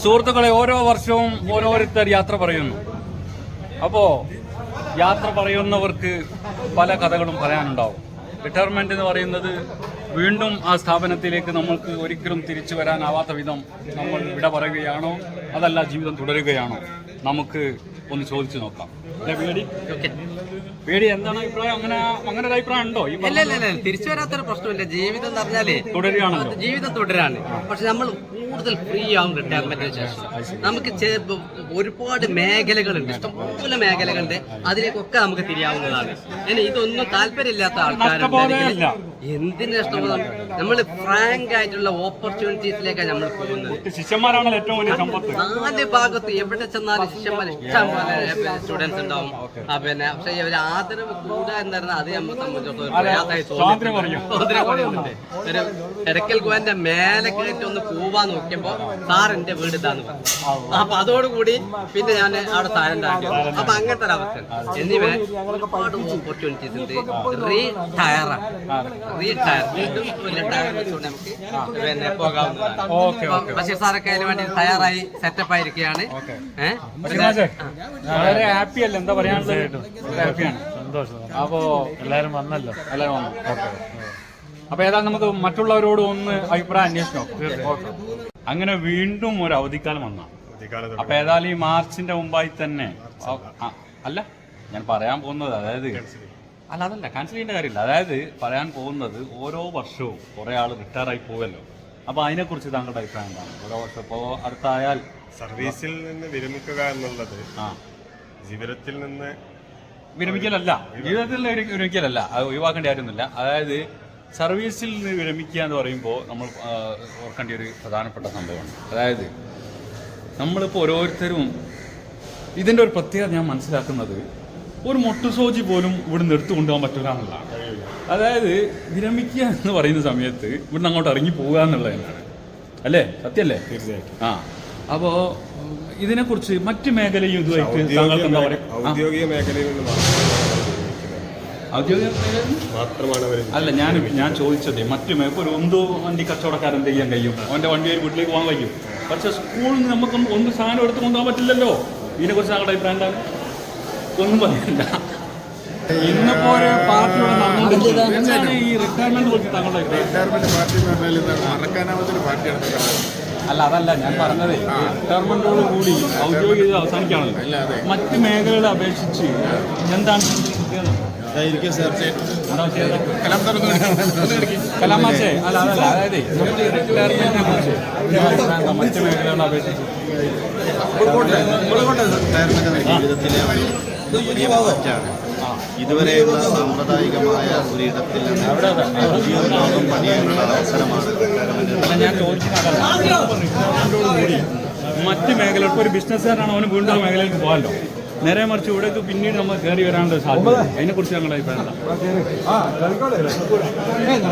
സുഹൃത്തുക്കളെ, ഓരോ വർഷവും ഓരോരുത്തർ യാത്ര പറയുന്നു. അപ്പോൾ യാത്ര പറയുന്നവർക്ക് പല കഥകളും പറയാനുണ്ടാവും. റിട്ടയർമെന്റ് എന്ന് പറയുന്നത് വീണ്ടും ആ സ്ഥാപനത്തിലേക്ക് നമ്മൾക്ക് ഒരിക്കലും തിരിച്ചു വരാനാവാത്ത വിധം നമ്മൾ വിട പറയുകയാണോ, അതല്ല ജീവിതം തുടരുകയാണോ? നമുക്ക് ഒന്ന് ചോദിച്ചു നോക്കാം. പേടി എന്താണ് അഭിപ്രായം? അങ്ങനെ ഒരു അഭിപ്രായം ഉണ്ടോ? തിരിച്ചു വരാത്തൊരു പ്രശ്നമില്ല. ജീവിതം എന്ന് പറഞ്ഞാല് തുടരുകയാണല്ലോ. ജീവിതം തുടരാണ്. പക്ഷെ നമ്മൾ കൂടുതൽ ഫ്രീ ആവും റിട്ടയർമെന്റിന് ശേഷം. നമുക്ക് ഒരുപാട് മേഖലകളുണ്ട്, ഇഷ്ടംപോലെ മേഖലകളുണ്ട്. അതിലേക്കൊക്കെ നമുക്ക് തിരിയാവുന്നതാണ്. ഇനി ഇതൊന്നും താല്പര്യമില്ലാത്ത ആൾക്കാരുണ്ട്, എന്തിനു നഷ്ടം? നമ്മൾ ഫ്രാങ്ക് ആയിട്ടുള്ള ഓപ്പർച്യൂണിറ്റീസിലേക്കാണ് നമ്മൾ പോകുന്നത്. ശിഷ്യന്മാരാണല്ലോ ഏറ്റവും വലിയ സമ്പത്ത്. 4 ഭാഗത്ത് എവിടെ ചെന്നാലും ശിഷ്യന്മാർ ഇഷ്ടം പോലെ സ്റ്റുഡൻസ് ഉണ്ടാവും. പിന്നെ പക്ഷെ ഇവര് ആദരവ് കൂടുക എന്ന് അത് നമ്മളെ സംബന്ധിച്ചിടത്തോളം പ്രയാസമായി തോന്നുന്നുണ്ട്. ഒരു എടക്കൽ ഗുഹന്റെ മേലെ കയറ്റി ഒന്ന് പോവാൻ നോക്കിയപ്പോ സാർ എന്റെ വീട് ഇതാന്ന് പറഞ്ഞു. അപ്പൊ അതോടുകൂടി പിന്നെ ഞാൻ അവിടെ സൈലന്റ് ആക്കി. അപ്പൊ അങ്ങനത്തെ ഒരു അവസ്ഥ. എന്നിവ ഒരുപാട് ഓപ്പർച്യൂണിറ്റീസ് ഉണ്ട്. റീടയർ വീണ്ടും റിട്ടയർ വെച്ചുകൊണ്ട് നമുക്ക് പിന്നെ പോകാവുന്നതാണ്. ബഷീർ സാറൊക്കെ അതിന് വേണ്ടി തയ്യാറായി സെറ്റപ്പ് ആയിരിക്കുകയാണ്. വളരെ ഹാപ്പി അല്ലേ? എന്താ പറയാനുള്ളത്? ഹാപ്പിയാണ്, സന്തോഷം. അപ്പോ എല്ലാരും വന്നല്ലോ. എല്ലാവരും വന്നു. അപ്പൊ ഏതായാലും നമുക്ക് മറ്റുള്ളവരോട് ഒന്ന് അഭിപ്രായം അന്വേഷിച്ച് നോക്കാം. അങ്ങനെ വീണ്ടും ഒരു അവധിക്കാലം വന്ന. അപ്പൊ ഏതായാലും ഈ മാർച്ചിന്റെ മുമ്പായി തന്നെ അല്ല ഞാൻ പറയാൻ പോകുന്നത്, അതായത് അതല്ല ക്യാൻസൽ ചെയ്യേണ്ട കാര്യമില്ല. അതായത് പറയാൻ പോകുന്നത്, ഓരോ വർഷവും കുറെ ആൾ റിട്ടയർ ആയി പോവല്ലോ. അപ്പൊ അതിനെക്കുറിച്ച് താങ്കളുടെ അഭിപ്രായം എന്താണ്? ഓരോ വർഷം ഇപ്പോ അടുത്തായാൽ സർവീസിൽ നിന്ന് വിരമിക്കുക എന്നുള്ളത് ജീവിതത്തിൽ നിന്ന് വിരമിക്കലല്ല, ജീവിതത്തിൽ നിന്ന് വിരമിക്കലല്ല, അത് ഒഴിവാക്കേണ്ട കാര്യമൊന്നുമില്ല. അതായത് സർവീസിൽ നിന്ന് വിരമിക്കുക എന്ന് പറയുമ്പോൾ നമ്മൾ ഓർക്കേണ്ട ഒരു പ്രധാനപ്പെട്ട സംഭവമാണ്. അതായത് നമ്മളിപ്പോൾ ഓരോരുത്തരും ഇതിൻ്റെ ഒരു പ്രത്യേകത ഞാൻ മനസ്സിലാക്കുന്നത്, ഒരു മൊട്ടുസോജി പോലും ഇവിടുന്ന് എടുത്തു കൊണ്ടുപോകാൻ പറ്റില്ല എന്നുള്ളതാണ്. അതായത് വിരമിക്കുക എന്ന് പറയുന്ന സമയത്ത് ഇവിടുന്ന് അങ്ങോട്ട് ഇറങ്ങി പോകുക എന്നുള്ളത് തന്നെയാണ്, അല്ലേ? സത്യമല്ലേ? തീർച്ചയായിട്ടും. അപ്പോൾ ഇതിനെക്കുറിച്ച് മറ്റ് മേഖലയും ഇതുമായിട്ട് താങ്കൾക്ക് എന്താ പറയുക? ഔദ്യോഗിക മേഖലയിൽ നിന്ന് ഔദ്യോഗിക മാത്രമാണ് അല്ല, ഞാൻ ചോദിച്ചത് മറ്റു ഇപ്പോൾ ഒരു ഒന്നു വണ്ടി കച്ചവടക്കാരൻ എന്ത് ചെയ്യാൻ കഴിയും? അവൻ്റെ വണ്ടി വീട്ടിലേക്ക് പോകാൻ കഴിയും. പക്ഷെ സ്കൂളിൽ നിന്ന് നമുക്കൊന്നും ഒന്ന് സാധനം എടുത്ത് കൊണ്ടുപോകാൻ പറ്റില്ലല്ലോ. ഇതിനെക്കുറിച്ച് താങ്കളുടെ അഭിപ്രായം എന്താണ്? ഒന്നും പറയാനില്ല. ഇന്നിപ്പോ ഒരു പാർട്ടിയുടെ എന്താണ് ഈ റിട്ടയർമെന്റ് കുറിച്ച് താങ്കളുടെ അല്ല, അതല്ല ഞാൻ പറഞ്ഞത്. റിട്ടയർമെന്റോട് കൂടി ഔദ്യോഗിക അവസാനിക്കുകയാണല്ലോ. മറ്റ് മേഖലകളെ അപേക്ഷിച്ച് എന്താണ് കലാമാശേ? അല്ല അതല്ല, അതായത് നമ്മൾ ഈ റിട്ടയർമെന്റിനെ കുറിച്ച് മറ്റ് മേഖലകളെ അപേക്ഷിച്ച് ഇതുവരെയുള്ള സാമ്പ്രദായികമായ ഒരിടത്തിൽ പുതിയൊരു ലോകം പണിയാനുള്ള അവസരമാണ്. ഞാൻ ചോദിക്കുന്നതോടുകൂടി മറ്റ് മേഖല, ഇപ്പോൾ ഒരു ബിസിനസ്സുകാരാണ്, അവന് വീണ്ടും ആ മേഖലയിലേക്ക് പോകാമല്ലോ. നേരെ മറിച്ച് ഇവിടേക്ക് പിന്നീട് നമ്മൾ കയറി വരാനുള്ള സാധ്യത, അതിനെക്കുറിച്ച് ഞങ്ങളുടെ അഭിപ്രായം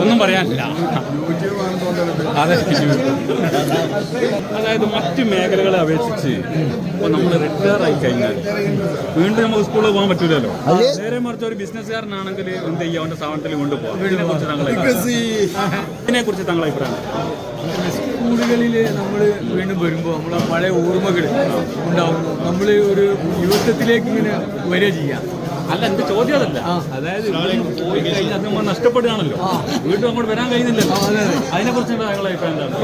ഒന്നും പറയാനില്ല. അതെ, അതായത് മറ്റ് മേഖലകളെ അപേക്ഷിച്ച് ഇപ്പോൾ നമ്മൾ റിട്ടയർ ആയി കഴിഞ്ഞാൽ വീണ്ടും നമുക്ക് സ്കൂളിൽ പോകാൻ പറ്റൂലല്ലോ. നേരെ മറിച്ച് ഒരു ബിസിനസ്സുകാരനാണെങ്കിൽ എന്ത് ചെയ്യുക, അവൻ്റെ സ്ഥാപനത്തിൽ കൊണ്ടുപോകാം. ഇതിനെക്കുറിച്ച് താങ്കളുടെ അഭിപ്രായം? സ്കൂളുകളിൽ നമ്മൾ വീണ്ടും വരുമ്പോൾ നമ്മളെ പഴയ ഓർമ്മകൾ ഉണ്ടാവുന്നു. നമ്മൾ ഒരു യുവത്വത്തിലേക്ക് ഇങ്ങനെ വരിക ചെയ്യാം. അല്ല, എന്റെ ചോദ്യം അതല്ല. അതായത് പോയി കഴിഞ്ഞാൽ അത് നമ്മൾ നഷ്ടപ്പെടുകയാണല്ലോ, വീണ്ടും അങ്ങോട്ട് വരാൻ കഴിയുന്നില്ലല്ലോ. അതിനെക്കുറിച്ച് താങ്കളുടെ അഭിപ്രായം എന്താണ്?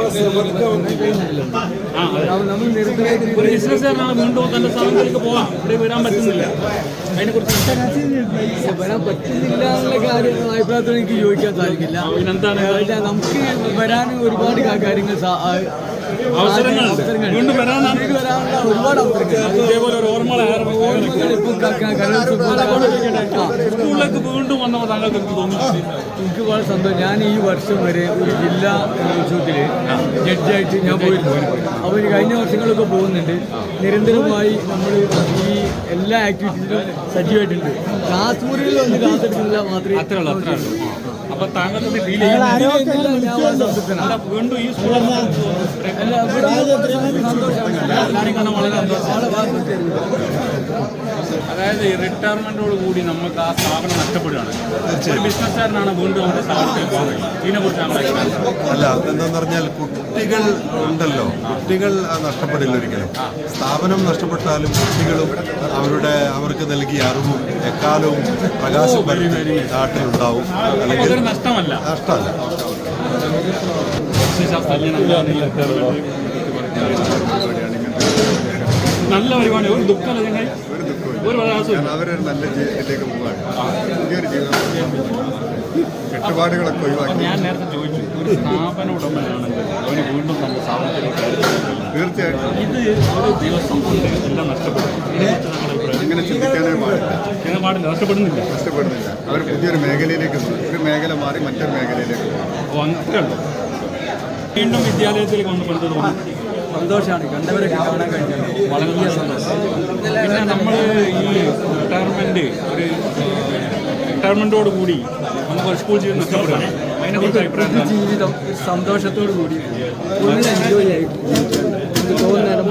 നമ്മൾ നിരന്തരമായിട്ട് ഒരു ബിസിനസ്സുകാരനാണ്, വീണ്ടും തന്റെ സ്ഥാപനത്തിലേക്ക് പോകാം, ഇവിടെ വരാൻ പറ്റുന്നില്ല. അതിനെക്കുറിച്ച് വരാൻ പറ്റുന്നില്ല എന്നുള്ള കാര്യം അഭിപ്രായത്തിൽ എനിക്ക് ചോദിക്കാൻ സാധിക്കില്ല. പിന്നെന്താണ്? നമുക്ക് വരാൻ ഒരുപാട് കാര്യങ്ങൾ അവസരങ്ങളുണ്ട്, വീണ്ടും വരാനുള്ള ഒരുപാട് അവസരങ്ങൾ. ഇതേപോലെ ഒരു സ്കൂളിലേക്ക് വീണ്ടും വന്നപ്പോൾ താങ്കൾക്ക് എനിക്ക് തോന്നി? എനിക്ക് വളരെ സന്തോഷം. ഞാൻ ഈ വർഷം വരെ ഒരു ജില്ലാ ഉത്സവത്തിൽ ജഡ്ജായിട്ട് ഞാൻ പോയിരുന്നു. അപ്പോൾ കഴിഞ്ഞ വർഷങ്ങളൊക്കെ പോകുന്നുണ്ട്. നിരന്തരമായി നമ്മൾ ഈ എല്ലാ ആക്ടിവിറ്റീസിലും സജീവമായിട്ടുണ്ട്. ക്ലാസ് മുറിയിൽ ഒന്ന് ക്ലാസ് എടുക്കുന്നില്ല മാത്രമേ. അത്രേ ഉള്ളൂ. അപ്പൊ താങ്കൾക്ക് വീണ്ടും ഈ സന്തോഷമാണ്. എല്ലാവരും കാണാൻ വളരെ സന്തോഷം. അതായത് ഈ റിട്ടയർമെന്റോട് കൂടി നമുക്ക് ആ സ്ഥാപനം നഷ്ടപ്പെടുകയാണ്. ഒരു ബിസിനസ്സുകാരനാണ് വീണ്ടും അവരുടെ സ്ഥാപനത്തിൽ പോകുന്നത്. ഇതിനെക്കുറിച്ച് അല്ല, അതെന്താന്ന് പറഞ്ഞാൽ കുട്ടികൾ ഉണ്ടല്ലോ, കുട്ടികൾ നഷ്ടപ്പെടില്ല ഒരിക്കലും. സ്ഥാപനം നഷ്ടപ്പെട്ടാലും കുട്ടികളും അവർക്ക് നൽകിയ അറിവും എക്കാലവും പ്രകാശം നാട്ടിലുണ്ടാവും. അല്ലെങ്കിൽ നഷ്ടമല്ല. നല്ല പരിപാടി. ഒരു ദുഃഖമല്ല, ഒരു പ്രയാസവും. അവരൊരു നല്ല ജീവിതത്തിലേക്ക് പോവുകയാണ്. പുതിയൊരു ജീവിതം, കെട്ടുപാടുകളൊക്കെ ഒഴിവാക്കി. ഞാൻ നേരത്തെ ചോദിച്ചു, ഒരു സ്ഥാപന ഉടമയാണെങ്കിൽ അവന് വീണ്ടും നമ്മുടെ സ്ഥാപനത്തിലേക്ക് തീർച്ചയായിട്ടും ഇത് ഒരു ദിവസം കൊണ്ട് എല്ലാം നഷ്ടപ്പെടും. അങ്ങനെ ചിന്തിക്കാനേ പാടില്ല. നഷ്ടപ്പെടുന്നില്ല. അവർ പുതിയൊരു മേഖലയിലേക്ക് പോകും. ഒരു മേഖല മാറി മറ്റൊരു മേഖലയിലേക്ക് പോകും. അങ്ങനെയുള്ളൂ. വീണ്ടും വിദ്യാലയത്തിലേക്ക് വന്ന് പണിത് തോന്നുന്നു. സന്തോഷമാണ്, കണ്ടവരൊക്കെ കാണാൻ കഴിഞ്ഞത് വളരെ സന്തോഷം. പിന്നെ നമ്മൾ ഈ റിട്ടയർമെൻറ്റോട് കൂടി നമുക്ക് സ്കൂൾ ജീവിതം നഷ്ടപ്പെടുകയാണ്. അതിനെക്കുറിച്ച് അഭിപ്രായം എന്താണ്? ജീവിതം സന്തോഷത്തോടു കൂടി ഫുൾ എൻജോയ് ആയി തോന്നുന്നേരം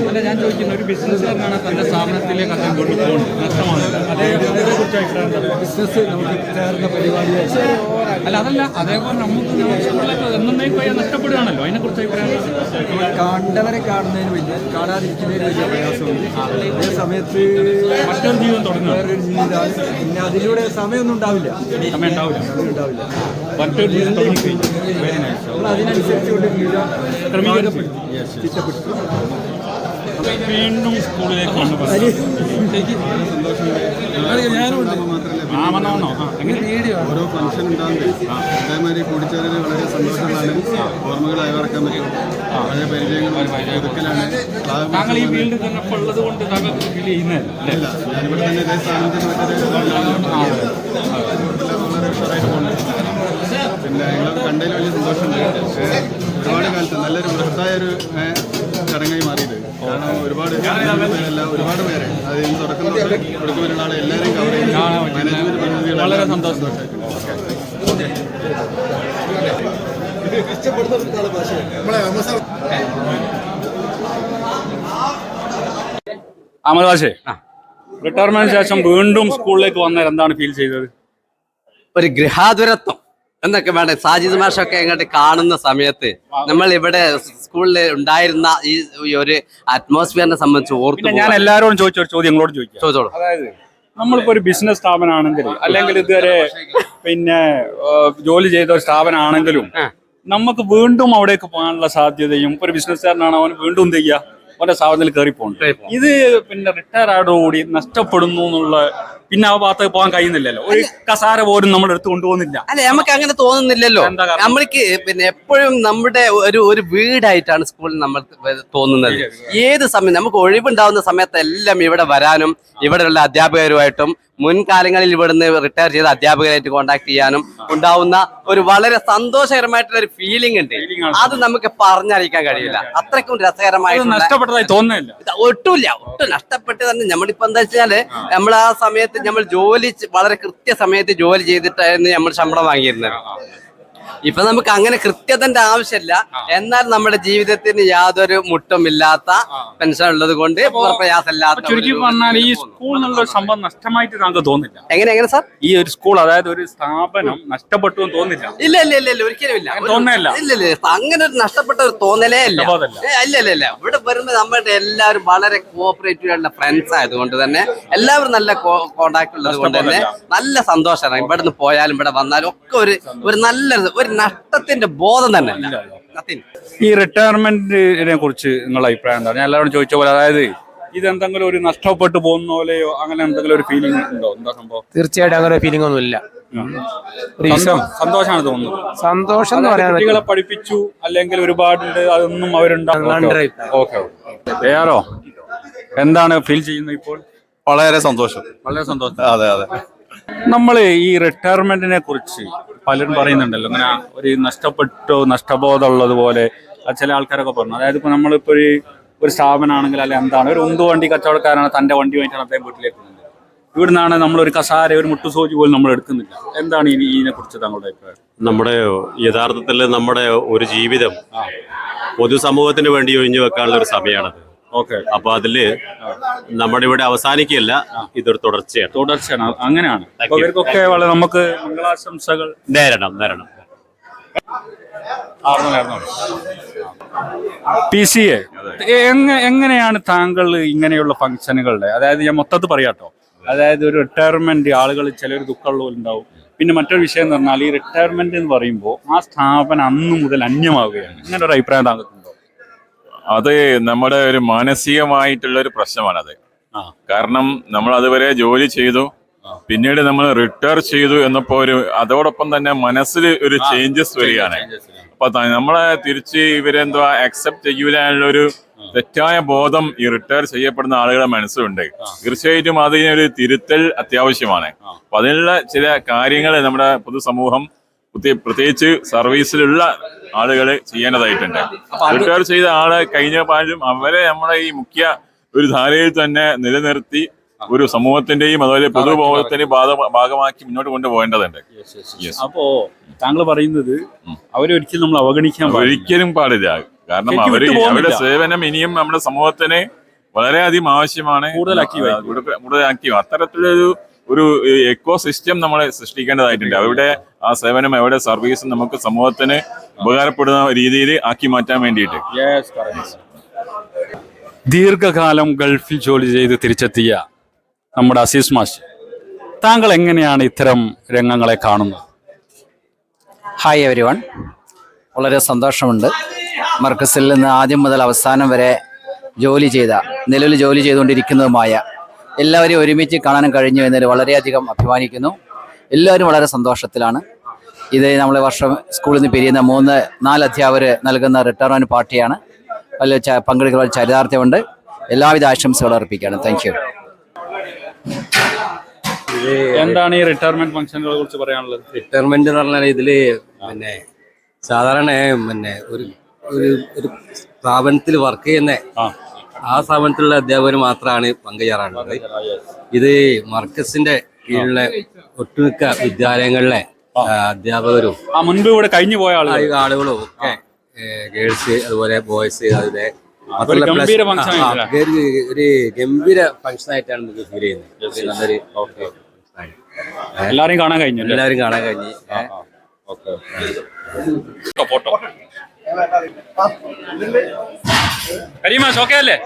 അല്ല, ഞാൻ ചോദിക്കുന്ന ഒരു ബിസിനസ്സുകാരനാണ് തൻ്റെ സ്ഥാപനത്തിലേക്ക് അദ്ദേഹം കൊണ്ടുപോകുന്നത്, നഷ്ടമാണ്. അതേക്കുറിച്ച് അഭിപ്രായം എന്താണ്? ബിസിനസ് നമുക്ക് ചേർന്ന പരിപാടിയായി. അല്ല, അതല്ല, അതേപോലെ നമുക്ക് എന്നേക്കും നഷ്ടപ്പെടുകയാണല്ലോ. അതിനെക്കുറിച്ച് അഭിപ്രായം കണ്ടവരെ കാണുന്നതിന് വലിയ കാണാതിരിക്കുന്നതിന് വലിയ പ്രയാസമുണ്ട്. അതേ സമയത്ത് മറ്റൊരു ജീവിതം തുടങ്ങുക. വേറൊരു ജീവിതമാണ്. പിന്നെ അതിലൂടെ സമയമൊന്നും ഉണ്ടാവില്ല. മറ്റൊരു ജീവിതം തുടങ്ങി. നമ്മൾ അതിനനുസരിച്ച് കൊണ്ട് ചിട്ടപ്പെട്ടു വീണ്ടും സ്കൂളിലേക്ക് കൊണ്ടുപോകും. ഓരോ ഫംഗ്ഷൻ ഉണ്ടാകുന്നത് അതേമാതിരി കൂടിച്ചേരൽ വളരെ സന്തോഷമാണ്. ഓർമ്മകൾ അയവിറക്കാൻ പറ്റും. പഴയ പരിചയങ്ങൾ പുതുക്കലാണ്. താങ്കൾ ഈ ഫീൽഡിൽ തന്നെ ഉള്ളത് കൊണ്ട് താങ്കൾക്ക് ഫീൽ ചെയ്യുന്നതല്ല. ഞാനിവിടെ തന്നെ ഇതേ സ്ഥാനത്തിന് വളരെ ഉഷാറായിട്ട് പോകുന്നുണ്ട്. പിന്നെ ഞങ്ങൾ കണ്ടതിൽ വലിയ സന്തോഷമുണ്ട്. ഒരുപാട് കാലത്ത് നല്ലൊരു ബൃഹത്തായൊരു ചടങ്ങായി മാറിയത്. കാരണം ഒരുപാട് പേരെ അത് തുടക്കം തൊട്ട് കൊടുക്കുവാനുള്ള ആളെ എല്ലാവരെയും കവർ ചെയ്യുന്ന മാനേജ്മെന്റ് പ്രതിനിധികൾ വളരെ സന്തോഷം. അഹമ്മദ് ബാഷേ, റിട്ടയർമെന്റിന് ശേഷം വീണ്ടും സ്കൂളിലേക്ക് വന്നാൽ എന്താണ് ഫീൽ ചെയ്തത്? ഒരു ഗൃഹാതുരത്വം എന്നൊക്കെ വേണ്ട. സാജിദ് മാഷൊക്കെ ഇങ്ങോട്ട് കാണുന്ന സമയത്ത് നമ്മൾ ഇവിടെ സ്കൂളിൽ ഉണ്ടായിരുന്ന ഈ ഒരു അറ്റ്മോസ്ഫിയറിനെ സംബന്ധിച്ച് ഓർത്ത് ഞാൻ എല്ലാവരോടും ചോദിച്ച ഒരു ചോദ്യം നിങ്ങളോട് ചോദിച്ചോളൂ. അതായത് നമ്മളിപ്പോ ഒരു ബിസിനസ് സ്ഥാപനമാണെങ്കിൽ അല്ലെങ്കിൽ ഇതുവരെ ജോലി ചെയ്ത ഒരു സ്ഥാപനമാണെങ്കിലും നമുക്ക് വീണ്ടും അവിടേക്ക് പോകാനുള്ള സാധ്യതയും ഒരു ബിസിനസ്സുകാരനാണ് അവൻ വീണ്ടും എന്ത് ചെയ്യുക, അവന്റെ സ്ഥാപനത്തിൽ കയറി പോകുന്നുണ്ട്. ഇത് റിട്ടയർ ആയതോടുകൂടി നഷ്ടപ്പെടുന്നു എന്നുള്ള പിന്നെ ആ ഭാഗത്തേക്ക് പോകാൻ കഴിയുന്നില്ലല്ലോ. ഒരു കസാര പോലും നമ്മൾ എടുത്ത് കൊണ്ടുപോകുന്നില്ല. അല്ലെ, നമുക്ക് അങ്ങനെ തോന്നുന്നില്ലല്ലോ. നമ്മൾക്ക് എപ്പോഴും നമ്മുടെ ഒരു വീടായിട്ടാണ് സ്കൂളിൽ നമ്മൾ തോന്നുന്നത്. ഏത് സമയം നമുക്ക് ഒഴിവുണ്ടാവുന്ന സമയത്തെല്ലാം ഇവിടെ വരാനും ഇവിടെയുള്ള അധ്യാപകരുമായിട്ടും മുൻകാലങ്ങളിൽ ഇവിടുന്ന് റിട്ടയർ ചെയ്ത അധ്യാപകരായിട്ട് കോണ്ടാക്ട് ചെയ്യാനും ഉണ്ടാവുന്ന ഒരു വളരെ സന്തോഷകരമായിട്ടുള്ള ഒരു ഫീലിംഗ് ഉണ്ട്. അത് നമുക്ക് പറഞ്ഞറിയിക്കാൻ കഴിയില്ല. അത്രയ്ക്കും രസകരമായിട്ട് നഷ്ടപ്പെട്ടതായി തോന്നുന്നില്ല. ഒട്ടും നഷ്ടപ്പെട്ട് തന്നെ. നമ്മളിപ്പോ എന്താ വെച്ചാല് നമ്മൾ ആ സമയത്ത് നമ്മൾ വളരെ കൃത്യസമയത്ത് ജോലി ചെയ്തിട്ടായിരുന്നു നമ്മൾ ശമ്പളം വാങ്ങിയിരുന്നത്. ഇപ്പൊ നമുക്ക് അങ്ങനെ കൃത്യതന്റെ ആവശ്യമില്ല. എന്നാൽ നമ്മുടെ ജീവിതത്തിന് യാതൊരു മുട്ടുമില്ലാത്ത പെൻഷൻ ഉള്ളത് കൊണ്ട് പ്രയാസമില്ലാത്ത. ചുരുക്കി പറഞ്ഞാൽ ഈ സ്കൂൾ എന്നുള്ള സംഭവം നഷ്ടമായിട്ട് താങ്കൾ തോന്നില്ല. എങ്ങനെ സാർ? ഈ ഒരു സ്കൂൾ, അതായത് ഒരു സ്ഥാപനം നഷ്ടപ്പെട്ടു എന്ന് തോന്നില്ല. ഇല്ല ഒരിക്കലും ഇല്ല. അങ്ങനെ ഒരു നഷ്ടപ്പെട്ട ഒരു തോന്നലേ ഇല്ല. ഇല്ല ഇവിടെ വരുമ്പോ നമ്മുടെ എല്ലാവരും വളരെ കോഓപ്പറേറ്റീവ് ആയിട്ടുള്ള ഫ്രണ്ട്സ് ആയതുകൊണ്ട് തന്നെ എല്ലാവരും നല്ല കോണ്ടാക്ട് ഉള്ളത് കൊണ്ട് തന്നെ നല്ല സന്തോഷമാണ്. ഇവിടെ നിന്ന് പോയാലും ഇവിടെ വന്നാലും ഒക്കെ ഒരു നല്ല ഒരു നഷ്ടത്തിന്റെ ബോധം തന്നെ. ഈ റിട്ടയർമെന്റിനെ കുറിച്ച് നിങ്ങളുടെ അഭിപ്രായം എന്താണ്? ഞാൻ എല്ലാവരും ചോദിച്ച പോലെ, അതായത് ഇതെന്തെങ്കിലും ഒരു നഷ്ടപ്പെട്ടു പോകുന്ന പോലെയോ അങ്ങനെ എന്തെങ്കിലും ഒരു ഫീലിംഗ് ഉണ്ടോ? എന്താ സംഭവം? തീർച്ചയായിട്ടും അങ്ങനെ ഫീലിംഗ് ഒന്നും ഇല്ല. സന്തോഷമാണ് തോന്നുന്നത്. സന്തോഷം എന്ന് പറയാൻ കുട്ടികളെ പഠിപ്പിച്ചു അല്ലെങ്കിൽ ഒരുപാടുണ്ട്, അതൊന്നും അവരുണ്ടാവും. ഓക്കെ, വേറോ എന്താണ് ഫീൽ ചെയ്യുന്നത് ഇപ്പോൾ? വളരെ സന്തോഷം. അതെ. നമ്മൾ ഈ റിട്ടയർമെന്റിനെ കുറിച്ച് പലരും പറയുന്നുണ്ടല്ലോ, അങ്ങനെ ഒരു നഷ്ടബോധം ഉള്ളതുപോലെ ചില ആൾക്കാരൊക്കെ പറഞ്ഞു. അതായത് ഇപ്പൊ നമ്മളിപ്പോ ഒരു സ്ഥാപനമാണെങ്കിൽ അല്ലെ എന്താണ് ഒരു ഉന്തുവണ്ടി കച്ചവടക്കാരാണ്, തന്റെ വണ്ടി വാങ്ങിച്ചാണ് അദ്ദേഹം വീട്ടിലേക്ക് പോകുന്നത്. ഇവിടുന്നാണ് നമ്മൾ ഒരു കസാര ഒരു മുട്ടുസൂചി പോലും നമ്മൾ എടുക്കുന്നില്ല. എന്താണ് ഇതിനെ കുറിച്ച് താങ്കളുടെ അഭിപ്രായം? നമ്മുടെ യഥാർത്ഥത്തിൽ നമ്മുടെ ഒരു ജീവിതം പൊതുസമൂഹത്തിന് വേണ്ടി ഒഴിഞ്ഞു വെക്കാനുള്ള ഒരു സമയമാണത്. ഓക്കെ. അപ്പൊ അതില് നമ്മുടെ ഇവിടെ അവസാനിക്കുകയല്ല, ഇതൊരു തുടർച്ചയാണ്. അങ്ങനെയാണ്. അപ്പൊ ഇവർക്കൊക്കെ വളരെ നമുക്ക് മംഗളാശംസകൾ നേരണം. PCA, എങ്ങനെയാണ് താങ്കൾ ഇങ്ങനെയുള്ള ഫംഗ്ഷനുകളുടെ, അതായത് ഞാൻ മൊത്തത്തിൽ പറയാട്ടോ, അതായത് ഒരു റിട്ടയർമെന്റ് ആളുകൾ ചിലർ ദുഃഖമുള്ളവരുണ്ടാവും. പിന്നെ മറ്റൊരു വിഷയം എന്ന് പറഞ്ഞാൽ ഈ റിട്ടയർമെന്റ് എന്ന് പറയുമ്പോൾ ആ സ്ഥാപനം അന്ന് മുതൽ അന്യമാവുകയാണ്. ഇങ്ങനെ ഒരു അഭിപ്രായം താങ്കൾക്കുണ്ടോ? അത് നമ്മുടെ ഒരു മാനസികമായിട്ടുള്ള ഒരു പ്രശ്നമാണത്. കാരണം നമ്മൾ അതുവരെ ജോലി ചെയ്തു, പിന്നീട് നമ്മൾ റിട്ടയർ ചെയ്തു എന്നപ്പോ അതോടൊപ്പം തന്നെ മനസ്സിൽ ഒരു ചേഞ്ചസ് വരികയാണ്. അപ്പൊ നമ്മളെ തിരിച്ച് ഇവരെന്തുവാ അക്സെപ്റ്റ് ചെയ്യൂല ഒരു തെറ്റായ ബോധം ഈ റിട്ടയർ ചെയ്യപ്പെടുന്ന ആളുകളുടെ മനസ്സിലുണ്ട്. തീർച്ചയായിട്ടും അതിനൊരു തിരുത്തൽ അത്യാവശ്യമാണ്. അപ്പൊ അതിനുള്ള ചില കാര്യങ്ങൾ നമ്മുടെ പൊതുസമൂഹം പ്രത്യേകിച്ച് സർവീസിലുള്ള ആളുകൾ ചെയ്യേണ്ടതായിട്ടുണ്ട്. റിട്ടയർ ചെയ്ത ആളെ കഴിഞ്ഞ പാലും അവരെ നമ്മുടെ ഈ മുഖ്യ ഒരു ധാരയിൽ തന്നെ നിലനിർത്തി ഒരു സമൂഹത്തിന്റെയും അതുപോലെ പൊതുബോധത്തിന്റെയും ഭാഗമാക്കി മുന്നോട്ട് കൊണ്ടുപോകേണ്ടതുണ്ട്. അപ്പോ താങ്കൾ പറയുന്നത് അവരൊരിക്കലും നമ്മൾ അവഗണിക്കാൻ ഒരിക്കലും പാടില്ല. കാരണം അവരുടെ സേവനം ഇനിയും നമ്മുടെ സമൂഹത്തിന് വളരെയധികം ആവശ്യമാണ്. കൂടുതലാക്കി അത്തരത്തിലൊരു എക്കോ സിസ്റ്റം നമ്മളെ സൃഷ്ടിക്കേണ്ടതായിട്ടുണ്ട്. അവരുടെ ആ സേവനം, അവരുടെ സർവീസും നമുക്ക് സമൂഹത്തിന് ഉപകാരപ്പെടുന്ന രീതിയിൽ ആക്കി മാറ്റാൻ വേണ്ടിയിട്ട്. ദീർഘകാലം ഗൾഫിൽ ജോലി ചെയ്ത് തിരിച്ചെത്തിയ നമ്മുടെ അസീസ് മാസ്റ്റർ, താങ്കൾ എങ്ങനെയാണ് ഇത്തരം രംഗങ്ങളെ കാണുന്നത്? ഹായ് എവരി വൺ, വളരെ സന്തോഷമുണ്ട്. മർക്കസിൽ നിന്ന് ആദ്യം മുതൽ അവസാനം വരെ നിലവിൽ ജോലി ചെയ്തുകൊണ്ടിരിക്കുന്നതുമായ എല്ലാവരെയും ഒരുമിച്ച് കാണാനും കഴിഞ്ഞു എന്നതിൽ വളരെയധികം അഭിമാനിക്കുന്നു. എല്ലാവരും വളരെ സന്തോഷത്തിലാണ്. ഇത് നമ്മളെ വർഷം സ്കൂളിൽ നിന്ന് പിരിയുന്ന 3-4 അധ്യാപകർ നൽകുന്ന റിട്ടയർമെൻറ്റ് പാർട്ടിയാണ്. വലിയ പങ്കെടുക്കുന്ന ചരിതാർത്ഥ്യമുണ്ട്. എല്ലാവിധ ആശംസകളും അർപ്പിക്കുകയാണ്. Thank you. എന്താണ് ഈ റിട്ടയർമെന്റ് ഫംഗ്ഷനുകളെ കുറിച്ച് പറയാനുള്ളത്? റിട്ടയർമെന്റ് എന്ന് പറഞ്ഞാൽ ഇതില് സാധാരണ ഒരു സ്ഥാപനത്തിൽ വർക്ക് ചെയ്യുന്ന ആ സ്ഥാപനത്തിലുള്ള അധ്യാപകർ മാത്രമാണ് പങ്കുചേരാനുള്ളത്. ഇത് മർക്കസിന്റെ കീഴിലുള്ള ഒട്ടുമിക്ക വിദ്യാലയങ്ങളിലെ അധ്യാപകരും മുൻപ് ഇവിടെ കഴിഞ്ഞു പോയ ആളുകളും ഒക്കെ ഗേൾസ് അതുപോലെ ബോയ്സ് അതുപോലെ ഒരു ഗംഭീര ഫംഗ്ഷൻ ആയിട്ടാണ് നമുക്ക് ഫീൽ ചെയ്യുന്നത്. നല്ലൊരു എല്ലാവരും കാണാൻ കഴിഞ്ഞു. ഫോട്ടോ ഓക്കെ അല്ലേ?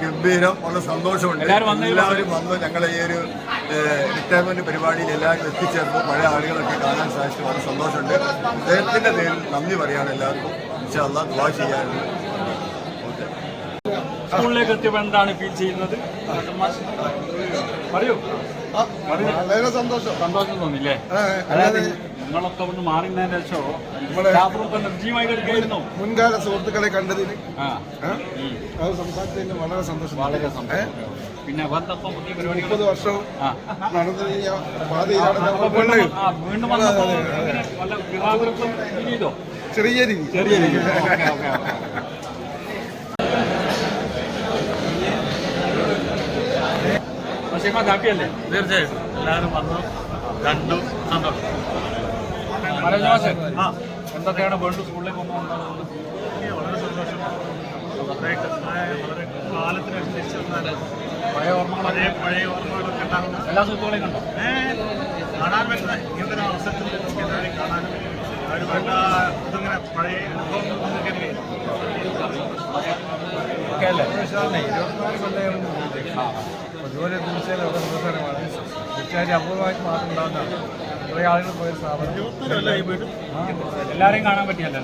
ഗംഭീരം, വളരെ സന്തോഷമുണ്ട്. എല്ലാവരും വന്ന് ഞങ്ങളെ ഈ ഒരു റിട്ടയർമെന്റ് പരിപാടിയിൽ എല്ലാവരും എത്തിച്ചേർന്നു. പഴയ ആളുകളൊക്കെ കാണാൻ സാധിച്ചു. വളരെ സന്തോഷമുണ്ട്. അദ്ദേഹത്തിന്റെ പേരിൽ നന്ദി പറയാണ് എല്ലാവർക്കും. ഇൻഷാ അല്ലാഹ് ദുആ ചെയ്യാറുണ്ട്. സ്കൂളിലേക്ക് എത്തിയപ്പോൾ എന്താണ് ഫീൽ ചെയ്യുന്നത്? പറയൂ. വളരെ സന്തോഷം തോന്നില്ലേ? അതായത് നിങ്ങളൊക്കെ ഒന്ന് മാറിയതിന് ശേഷം നിർജ്ജീവമായി കിടക്കുകയായിരുന്നു. മുൻകാല സുഹൃത്തുക്കളെ കണ്ടതിന് അത് സംസാരിച്ചതിന് വളരെ സന്തോഷം. പിന്നെ 30 വർഷവും നടന്നു വീണ്ടും വന്നപ്പോൾ ചെറിയ രീതി ഹാപ്പിയല്ലേ? തീർച്ചയായിട്ടും എല്ലാവരും വന്നു കണ്ടു, സന്തോഷം. എന്തൊക്കെയാണ് വേണ്ടു സ്കൂളിലേക്ക് കൊണ്ടുപോകുന്നത്? വളരെ സന്തോഷം. വളരെ കാലത്തിനനുസരിച്ച് പഴയ ഓർമ്മകളൊക്കെ ഉണ്ടാകുന്ന എല്ലാ സുഹൃത്തുക്കളെയും കണ്ടോ? കാണാൻ പറ്റുന്ന ഇങ്ങനത്തെ ഒരു അവസരത്തിൽ എല്ലാവരും കാണാനും അവർ വേണ്ട ഇതിങ്ങനെ പഴയ അനുഭവങ്ങൾ ഓക്കെ അല്ലേ? 24 കൊല്ലം ജോലി തീർച്ചയായും വളരെ സന്തോഷകരമാണ്. തീർച്ചയായും അപൂർവമായിട്ട് മാത്രം ഉണ്ടാകുന്നതാണ്. കുറേ ആളുകൾ പോയ സ്ഥാപനം എല്ലാവരെയും കാണാൻ പറ്റിയല്ലേ?